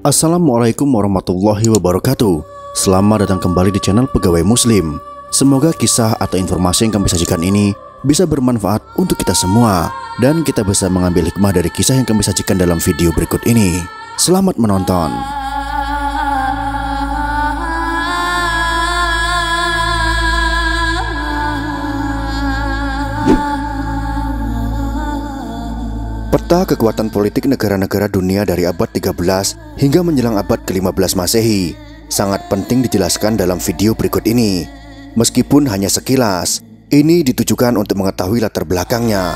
Assalamualaikum warahmatullahi wabarakatuh. Selamat datang kembali di channel Pegawai Muslim. Semoga kisah atau informasi yang kami sajikan ini bisa bermanfaat untuk kita semua, dan kita bisa mengambil hikmah dari kisah yang kami sajikan dalam video berikut ini. Selamat menonton. Peta kekuatan politik negara-negara dunia dari abad 13 hingga menjelang abad ke-15 Masehi sangat penting dijelaskan dalam video berikut ini. Meskipun hanya sekilas, ini ditujukan untuk mengetahui latar belakangnya.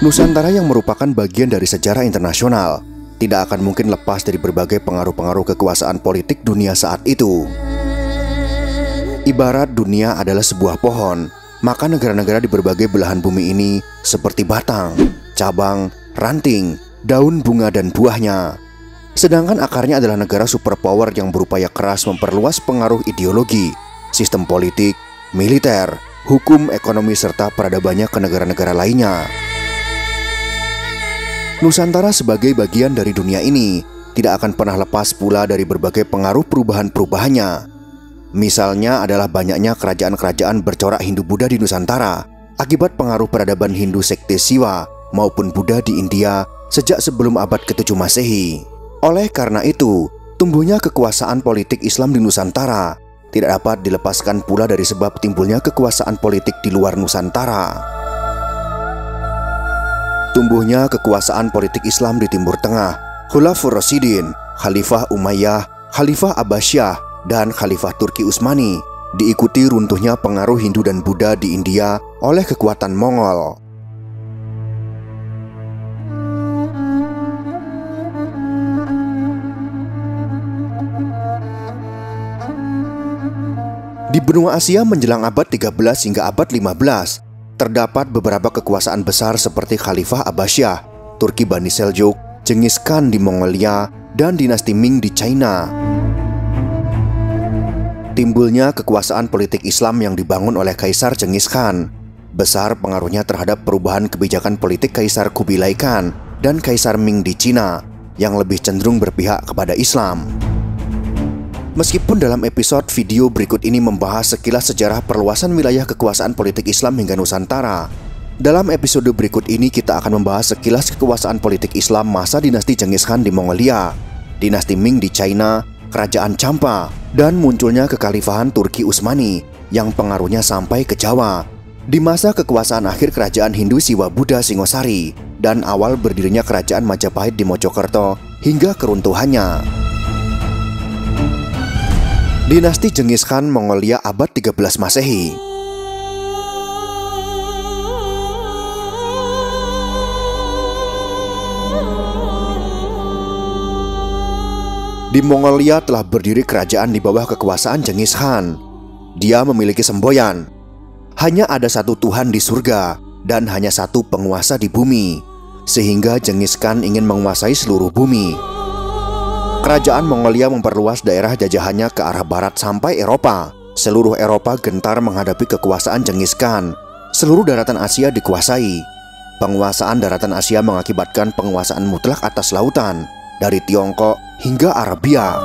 Nusantara yang merupakan bagian dari sejarah internasional tidak akan mungkin lepas dari berbagai pengaruh-pengaruh kekuasaan politik dunia saat itu. Ibarat dunia adalah sebuah pohon, maka negara-negara di berbagai belahan bumi ini seperti batang, cabang, ranting, daun, bunga, dan buahnya. Sedangkan akarnya adalah negara superpower yang berupaya keras memperluas pengaruh ideologi, sistem politik, militer, hukum, ekonomi, serta peradabannya ke negara-negara lainnya. Nusantara sebagai bagian dari dunia ini tidak akan pernah lepas pula dari berbagai pengaruh perubahan-perubahannya. Misalnya adalah banyaknya kerajaan-kerajaan bercorak Hindu-Buddha di Nusantara akibat pengaruh peradaban Hindu sekte Siwa maupun Buddha di India sejak sebelum abad ke-7 Masehi. Oleh karena itu, tumbuhnya kekuasaan politik Islam di Nusantara tidak dapat dilepaskan pula dari sebab timbulnya kekuasaan politik di luar Nusantara. Tumbuhnya kekuasaan politik Islam di Timur Tengah, Khulafaur Rasyidin, Khalifah Umayyah, Khalifah Abbasiyah, dan Khalifah Turki Utsmani, diikuti runtuhnya pengaruh Hindu dan Buddha di India oleh kekuatan Mongol. Di benua Asia menjelang abad 13 hingga abad 15, terdapat beberapa kekuasaan besar seperti Khalifah Abbasiyah, Turki Bani Seljuk, Genghis Khan di Mongolia, dan dinasti Ming di China. Timbulnya kekuasaan politik Islam yang dibangun oleh Kaisar Genghis Khan besar pengaruhnya terhadap perubahan kebijakan politik Kaisar Kubilai Khan dan Kaisar Ming di Cina yang lebih cenderung berpihak kepada Islam. Meskipun dalam episode video berikut ini membahas sekilas sejarah perluasan wilayah kekuasaan politik Islam hingga Nusantara, dalam episode berikut ini kita akan membahas sekilas kekuasaan politik Islam masa dinasti Genghis Khan di Mongolia, dinasti Ming di China, Kerajaan Champa, dan munculnya kekhalifahan Turki Utsmani yang pengaruhnya sampai ke Jawa, di masa kekuasaan akhir kerajaan Hindu Siwa Buddha Singosari, dan awal berdirinya kerajaan Majapahit di Mojokerto hingga keruntuhannya. Dinasti Genghis Khan Mongolia abad 13 Masehi. Di Mongolia telah berdiri kerajaan di bawah kekuasaan Genghis Khan. Dia memiliki semboyan, hanya ada satu Tuhan di surga dan hanya satu penguasa di bumi, sehingga Genghis Khan ingin menguasai seluruh bumi. Kerajaan Mongolia memperluas daerah jajahannya ke arah barat sampai Eropa. Seluruh Eropa gentar menghadapi kekuasaan Genghis Khan. Seluruh daratan Asia dikuasai. Penguasaan daratan Asia mengakibatkan penguasaan mutlak atas lautan, dari Tiongkok hingga Arabia.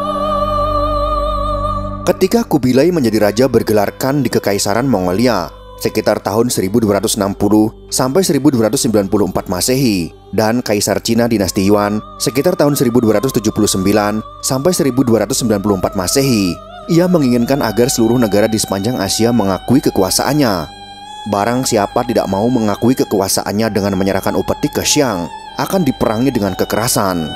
Ketika Kubilai menjadi raja bergelar Khan di Kekaisaran Mongolia sekitar tahun 1260 sampai 1294 Masehi, dan Kaisar Cina dinasti Yuan sekitar tahun 1279 sampai 1294 Masehi, ia menginginkan agar seluruh negara di sepanjang Asia mengakui kekuasaannya. Barang siapa tidak mau mengakui kekuasaannya dengan menyerahkan upeti ke Xiang, akan diperangi dengan kekerasan.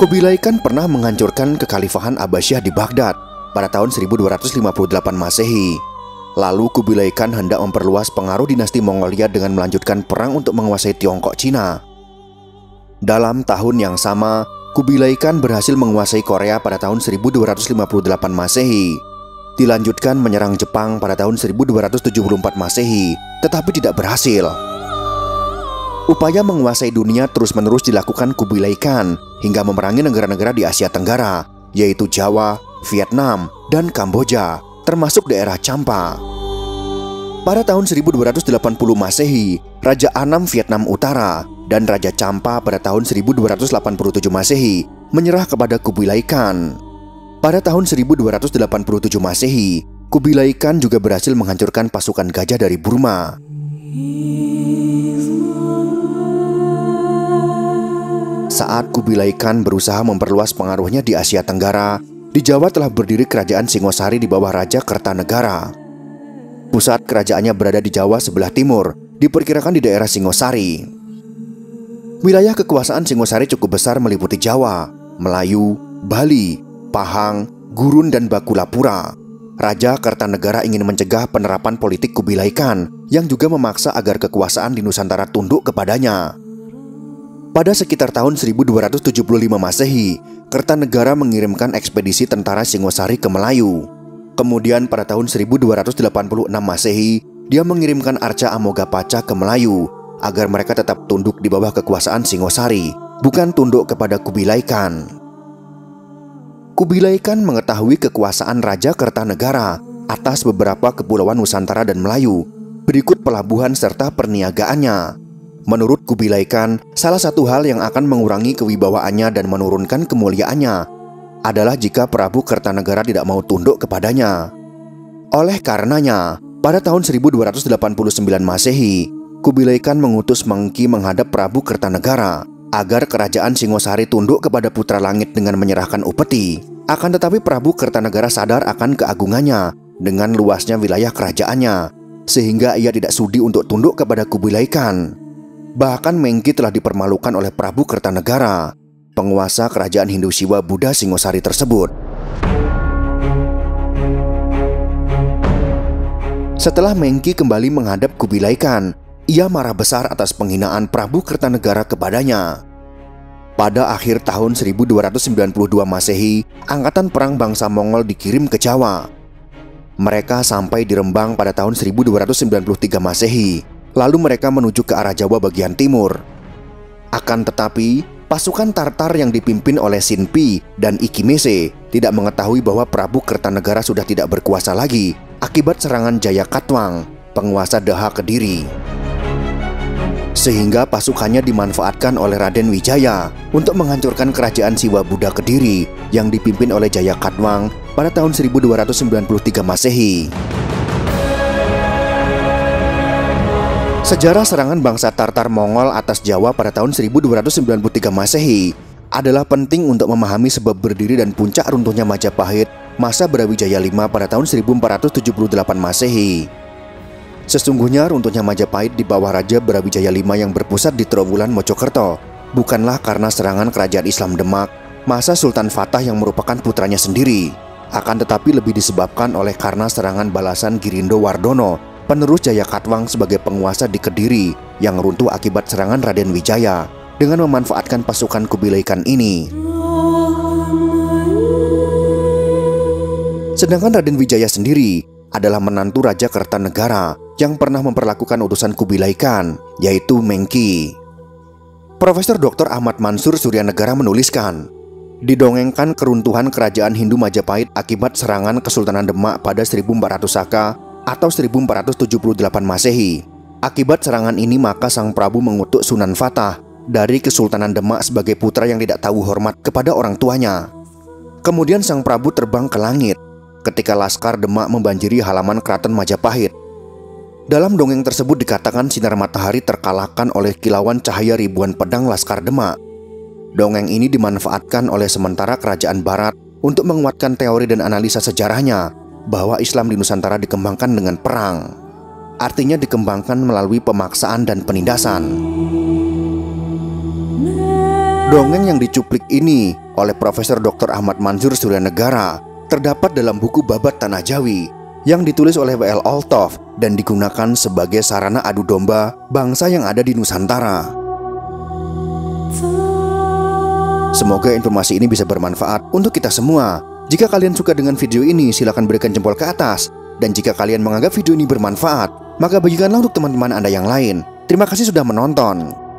Kubilai Khan pernah menghancurkan kekhalifahan Abbasiyah di Baghdad pada tahun 1258 Masehi. Lalu Kubilai Khan hendak memperluas pengaruh dinasti Mongolia dengan melanjutkan perang untuk menguasai Tiongkok Cina. Dalam tahun yang sama, Kubilai Khan berhasil menguasai Korea pada tahun 1258 Masehi. Dilanjutkan menyerang Jepang pada tahun 1274 Masehi, tetapi tidak berhasil. Upaya menguasai dunia terus-menerus dilakukan Kubilai Khan hingga memerangi negara-negara di Asia Tenggara, yaitu Jawa, Vietnam, dan Kamboja, termasuk daerah Champa. Pada tahun 1280 Masehi, Raja Anam Vietnam Utara, dan Raja Champa pada tahun 1287 Masehi menyerah kepada Kubilai Khan. Pada tahun 1287 Masehi, Kubilai Khan juga berhasil menghancurkan pasukan gajah dari Burma. Saat Kubilai Khan berusaha memperluas pengaruhnya di Asia Tenggara, di Jawa telah berdiri kerajaan Singosari di bawah Raja Kertanegara. Pusat kerajaannya berada di Jawa sebelah timur, diperkirakan di daerah Singosari. Wilayah kekuasaan Singosari cukup besar meliputi Jawa, Melayu, Bali, Pahang, Gurun, dan Bakulapura. Raja Kertanegara ingin mencegah penerapan politik Kubilai Khan yang juga memaksa agar kekuasaan di Nusantara tunduk kepadanya. Pada sekitar tahun 1275 Masehi, Kertanegara mengirimkan ekspedisi tentara Singosari ke Melayu. Kemudian pada tahun 1286 Masehi, dia mengirimkan Arca Amogapaca ke Melayu agar mereka tetap tunduk di bawah kekuasaan Singosari, bukan tunduk kepada Kubilai Khan. Kubilai Khan mengetahui kekuasaan Raja Kertanegara atas beberapa kepulauan Nusantara dan Melayu, berikut pelabuhan serta perniagaannya. Menurut Kubilai Khan, salah satu hal yang akan mengurangi kewibawaannya dan menurunkan kemuliaannya adalah jika Prabu Kertanegara tidak mau tunduk kepadanya. Oleh karenanya, pada tahun 1289 Masehi, Kubilai Khan mengutus Mengki menghadap Prabu Kertanegara agar kerajaan Singosari tunduk kepada Putra Langit dengan menyerahkan upeti. Akan tetapi Prabu Kertanegara sadar akan keagungannya dengan luasnya wilayah kerajaannya, sehingga ia tidak sudi untuk tunduk kepada Kubilai Khan. Bahkan Mengki telah dipermalukan oleh Prabu Kertanegara, penguasa kerajaan Hindu Siwa Buddha Singosari tersebut. Setelah Mengki kembali menghadap Kubilai Khan, ia marah besar atas penghinaan Prabu Kertanegara kepadanya. Pada akhir tahun 1292 Masehi, angkatan perang bangsa Mongol dikirim ke Jawa. Mereka sampai di Rembang pada tahun 1293 Masehi, lalu mereka menuju ke arah Jawa bagian timur. Akan tetapi, pasukan Tartar yang dipimpin oleh Sinpi dan Ikimese tidak mengetahui bahwa Prabu Kertanegara sudah tidak berkuasa lagi akibat serangan Jayakatwang, penguasa Daha Kediri. Sehingga pasukannya dimanfaatkan oleh Raden Wijaya untuk menghancurkan kerajaan Siwa Buddha Kediri yang dipimpin oleh Jayakatwang pada tahun 1293 Masehi. Sejarah serangan bangsa Tartar Mongol atas Jawa pada tahun 1293 Masehi adalah penting untuk memahami sebab berdiri dan puncak runtuhnya Majapahit masa Brawijaya V pada tahun 1478 Masehi. Sesungguhnya runtuhnya Majapahit di bawah Raja Brawijaya V yang berpusat di Trowulan Mojokerto bukanlah karena serangan kerajaan Islam Demak masa Sultan Fatah yang merupakan putranya sendiri, akan tetapi lebih disebabkan oleh karena serangan balasan Girindo Wardono, penerus Jayakatwang sebagai penguasa di Kediri yang runtuh akibat serangan Raden Wijaya dengan memanfaatkan pasukan Kubilai Khan ini. Sedangkan Raden Wijaya sendiri adalah menantu Raja Kertanegara yang pernah memperlakukan utusan Kubilai Khan, yaitu Mengki. Profesor Dr. Ahmad Mansur Suryanegara menuliskan, didongengkan keruntuhan kerajaan Hindu Majapahit akibat serangan Kesultanan Demak pada 1400 Saka atau 1478 Masehi. Akibat serangan ini maka Sang Prabu mengutuk Sunan Fatah dari Kesultanan Demak sebagai putra yang tidak tahu hormat kepada orang tuanya. Kemudian Sang Prabu terbang ke langit ketika Laskar Demak membanjiri halaman keraton Majapahit. Dalam dongeng tersebut dikatakan sinar matahari terkalahkan oleh kilauan cahaya ribuan pedang Laskar Demak. Dongeng ini dimanfaatkan oleh sementara kerajaan Barat untuk menguatkan teori dan analisa sejarahnya bahwa Islam di Nusantara dikembangkan dengan perang. Artinya dikembangkan melalui pemaksaan dan penindasan. Dongeng yang dicuplik ini oleh Profesor Dr. Ahmad Mansur Suryanegara terdapat dalam buku Babat Tanah Jawi yang ditulis oleh W.L. Althoff dan digunakan sebagai sarana adu domba bangsa yang ada di Nusantara. Semoga informasi ini bisa bermanfaat untuk kita semua. Jika kalian suka dengan video ini, silakan berikan jempol ke atas. Dan jika kalian menganggap video ini bermanfaat, maka bagikanlah untuk teman-teman Anda yang lain. Terima kasih sudah menonton.